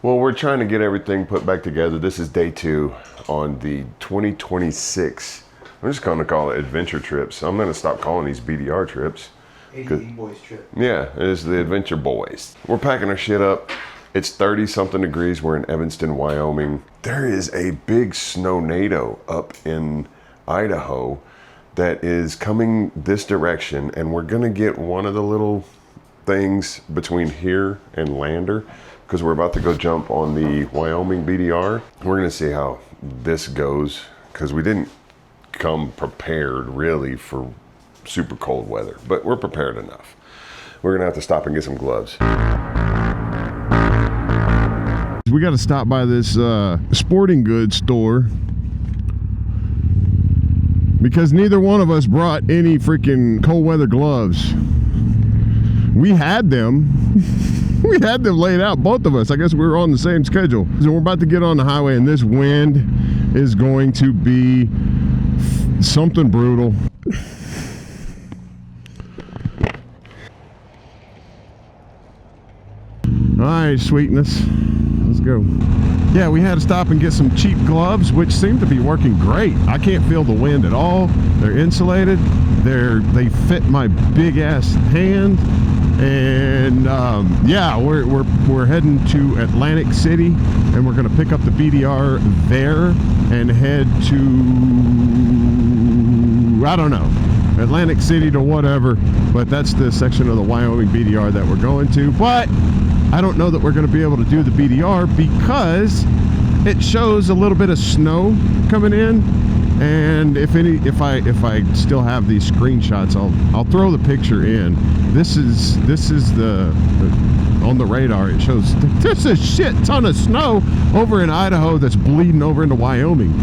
Well, we're trying to get everything put back together. This is day 2 on the 2026. I'm just going to call it adventure trips. I'm going to stop calling these BDR trips. ADD boys trip. Yeah, it is the adventure boys. We're packing our shit up. It's 30 something degrees. We're in Evanston, Wyoming. There is a big snownado up in Idaho that is coming this direction, and we're gonna get one of the little things between here and Lander because we're about to go jump on the Wyoming BDR. We're gonna see how this goes because we didn't come prepared really for super cold weather, but we're prepared enough. We're gonna have to stop and get some gloves. We got to stop by this sporting goods store because neither one of us brought any freaking cold weather gloves. We had them. We had them laid out, both of us. I guess we were on the same schedule. So we're about to get on the highway, and this wind is going to be something brutal. All right, sweetness. Let's go. Yeah, we had to stop and get some cheap gloves, which seem to be working great. I can't feel the wind at all. They're insulated. They fit my big ass hand. And yeah, we're heading to Atlantic City, and we're gonna pick up the BDR there and head to, I don't know, Atlantic City to whatever, but that's the section of the Wyoming BDR that we're going to. But I don't know that we're going to be able to do the BDR because it shows a little bit of snow coming in, and if I still have these screenshots, I'll throw the picture in. This is the on the radar. It shows there's a shit ton of snow over in Idaho that's bleeding over into Wyoming,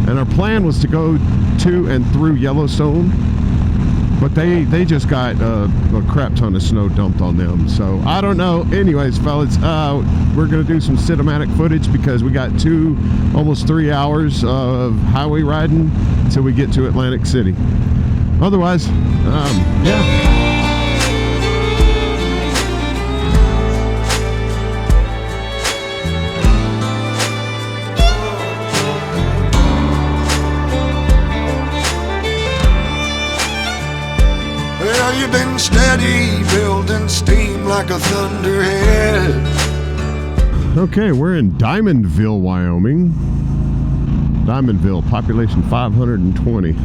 and our plan was to go to and through Yellowstone. But they just got a crap ton of snow dumped on them. So I don't know. Anyways, fellas, we're going to do some cinematic footage because we got almost 3 hours of highway riding until we get to Atlantic City. Otherwise, yeah. You've been steady, building steam like a thunderhead. Okay, we're in Diamondville, Wyoming. Diamondville, population 520.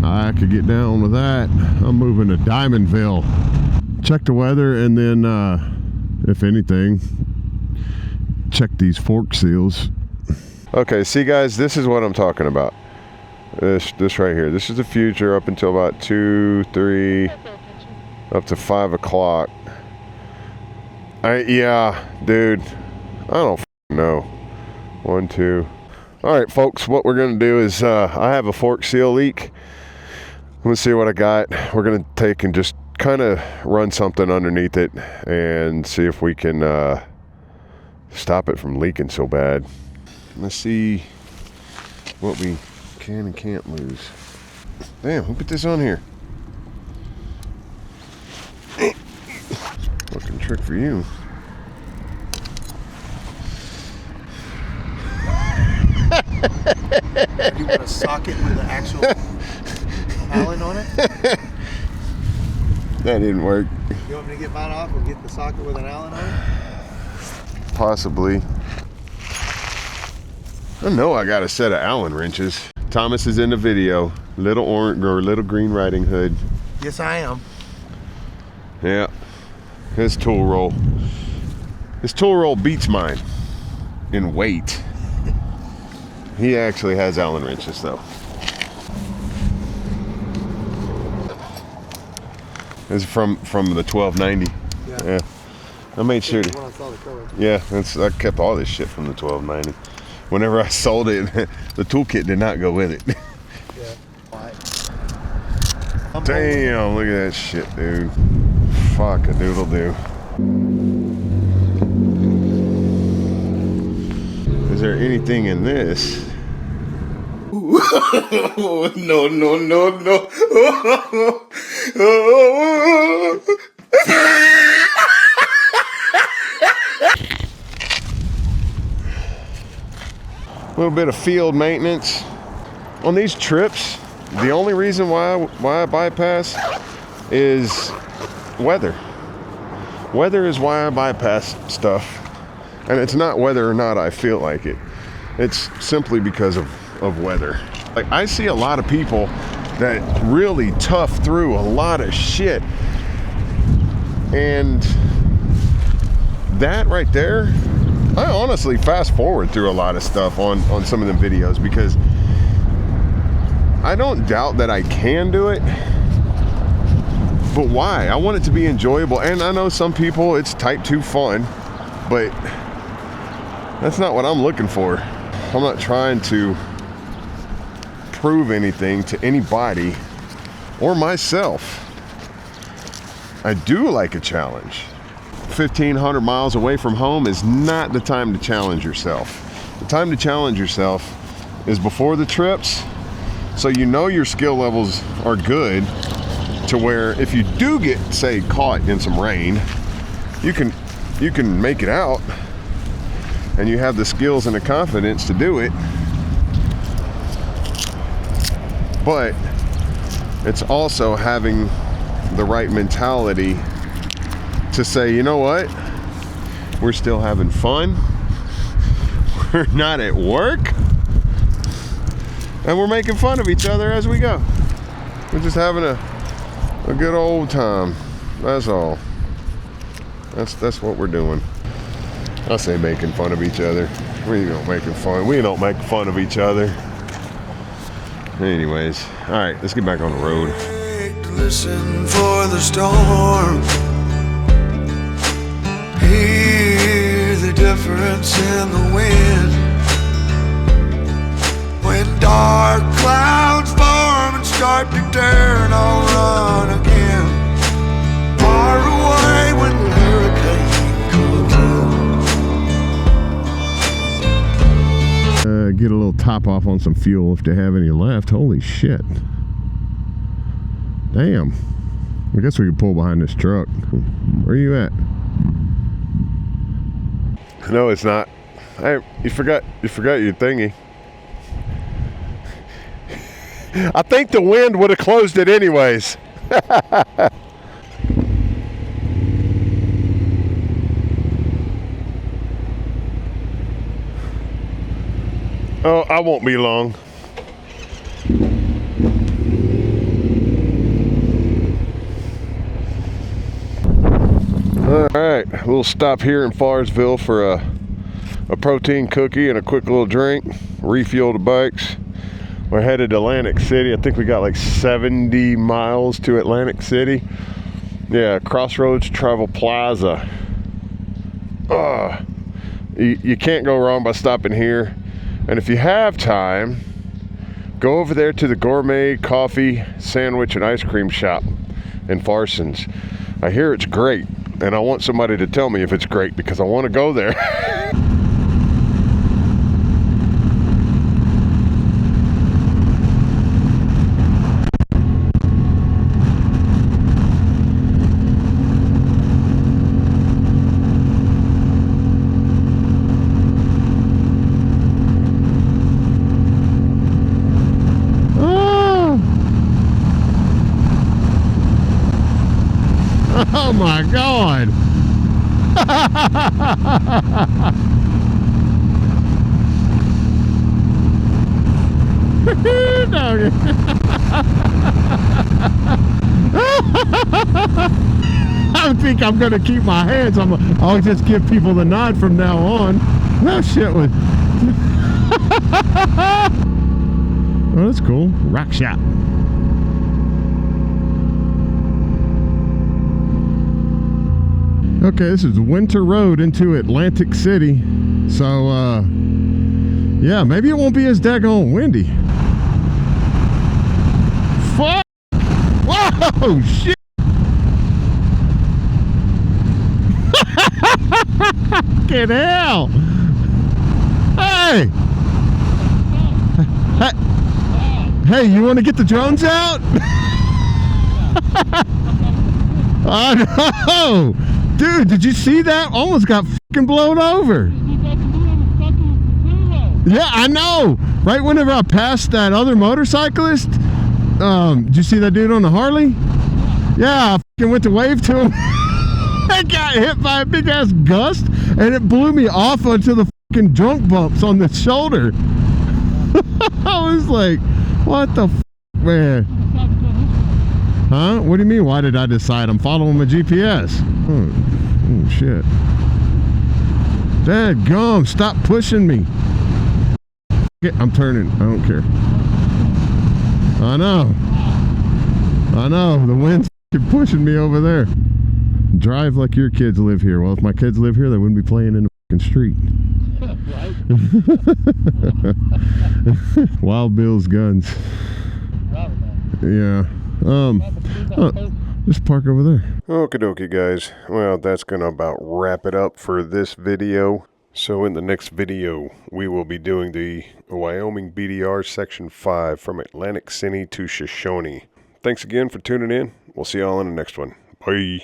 I could get down with that. I'm moving to Diamondville. Check the weather, and then, if anything, check these fork seals. Okay, see guys, this is what I'm talking about. This right here. This is the future up until about 2, 3, up to 5 o'clock. Yeah, dude. I don't know. 1, 2. All right, folks. What we're gonna do is I have a fork seal leak. Let's see what I got. We're gonna take and just kind of run something underneath it and see if we can stop it from leaking so bad. Let's see what we can and can't lose. Damn, who put this on here? Fucking trick for you. You want a socket with an actual Allen on it? That didn't work. You want me to get mine off and get the socket with an Allen on it? Possibly. I know I got a set of Allen wrenches. Thomas is in the video. Little orange or little green riding hood. Yes, I am. Yeah. His tool roll. His tool roll beats mine in weight. He actually has Allen wrenches though. This is from the 1290. Yeah. I made sure to. Yeah, I kept all this shit from the 1290. Whenever I sold it, the toolkit did not go with it. Yeah. Damn, look at that shit, dude. Fuck a doodle do. Is there anything in this? No, no, no, no. little bit of field maintenance. On these trips, the only reason why I bypass is weather. Weather is why I bypass stuff. And it's not whether or not I feel like it. It's simply because of weather. Like, I see a lot of people that really tough through a lot of shit. And that right there, I honestly fast forward through a lot of stuff on some of them videos, because I don't doubt that I can do it. But why? I want it to be enjoyable. And I know some people, it's type 2 fun, but that's not what I'm looking for. I'm not trying to prove anything to anybody or myself. I do like a challenge. 1,500 miles away from home is not the time to challenge yourself. The time to challenge yourself is before the trips, so you know your skill levels are good, to where if you do get, say, caught in some rain, you can make it out, and you have the skills and the confidence to do it. But it's also having the right mentality to say, you know what, we're still having fun, we're not at work, and we're making fun of each other as we go. We're just having a good old time. That's all. That's what we're doing. I say making fun of each other. We don't making fun. We don't make fun of each other. Anyways, all right, let's get back on the road. Listen for the storm. Hear the difference in the wind. When dark clouds form and start to turn, I'll run again. Far away when the hurricane comes in. Get a little top off on some fuel if they have any left. Holy shit. Damn. I guess we could pull behind this truck. Where are you at? No, it's not. Hey, you forgot your thingy. I think the wind would have closed it anyways. Oh, I won't be long. All right, we'll stop here in Floresville for a protein cookie and a quick little drink, refuel the bikes. We're headed to Atlantic City. I think we got like 70 miles to Atlantic City. Yeah, Crossroads Travel Plaza. You can't go wrong by stopping here. And if you have time, go over there to the Gourmet Coffee, Sandwich, and Ice Cream Shop in Parsons. I hear it's great, and I want somebody to tell me if it's great, because I want to go there. Oh my God. I think I'm gonna keep my hands. I'll just give people the nod from now on. That shit was. Oh, that's cool. Rock shop. Okay, this is Winter Road into Atlantic City. So, yeah, maybe it won't be as daggone windy. Fuck! Whoa, shit! Fucking hell! Hey! Hey, you want to get the drones out? Oh no! Dude, did you see that? Almost got fucking blown over. Yeah, I know. Right whenever I passed that other motorcyclist, did you see that dude on the Harley? Yeah, I fucking went to wave to him. I got hit by a big ass gust, and it blew me off onto the fucking drunk bumps on the shoulder. I was like, what the man? Huh? What do you mean, why did I decide? I'm following my GPS. Oh shit. Dadgum, stop pushing me. I'm turning. I don't care. I know. The wind's pushing me over there. Drive like your kids live here. Well, if my kids live here, they wouldn't be playing in the fucking street. Wild Bill's guns. Yeah. Just park over there. Okie dokie, guys. Well, that's gonna about wrap it up for this video. So in the next video, we will be doing the Wyoming BDR Section 5 from Atlantic City to Shoshone. Thanks again for tuning in. We'll see y'all in the next one. Bye.